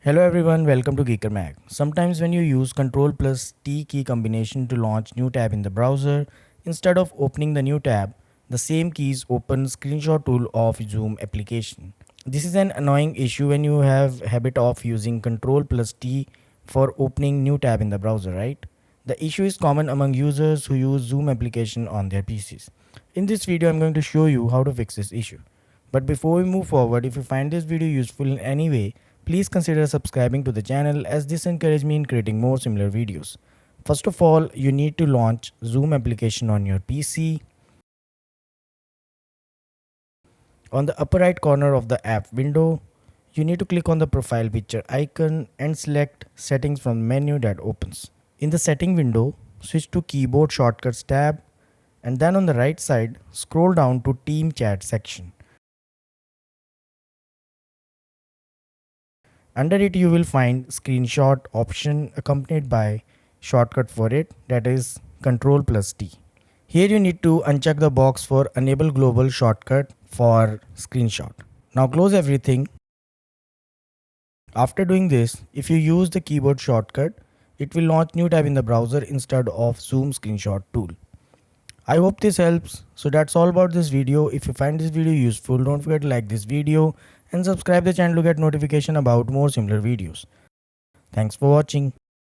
Hello everyone, welcome to geekermag. Sometimes when you use Ctrl plus T key combination to launch new tab in the browser, instead of opening the new tab, the same keys open screenshot tool of Zoom application. This is an annoying issue when you have habit of using Ctrl plus T for opening new tab in the browser, right? The issue is common among users who use Zoom application on their PCs. In this video, I'm going to show you how to fix this issue. But before we move forward, if you find this video useful in any way, please consider subscribing to the channel as this encourages me in creating more similar videos. First of all, you need to launch Zoom application on your PC. On the upper right corner of the app window, you need to click on the profile picture icon and select settings from the menu that opens. In the setting window, switch to keyboard shortcuts tab and then on the right side, scroll down to team chat section. Under it you will find screenshot option accompanied by shortcut for it, that is Ctrl plus T. Here you need to uncheck the box for enable global shortcut for screenshot. Now close everything. After doing this, if you use the keyboard shortcut, it will launch new tab in the browser instead of Zoom screenshot tool. I hope this helps. So that's all about this video. If you find this video useful, don't forget to like this video and subscribe the channel to get notification about more similar videos. Thanks for watching.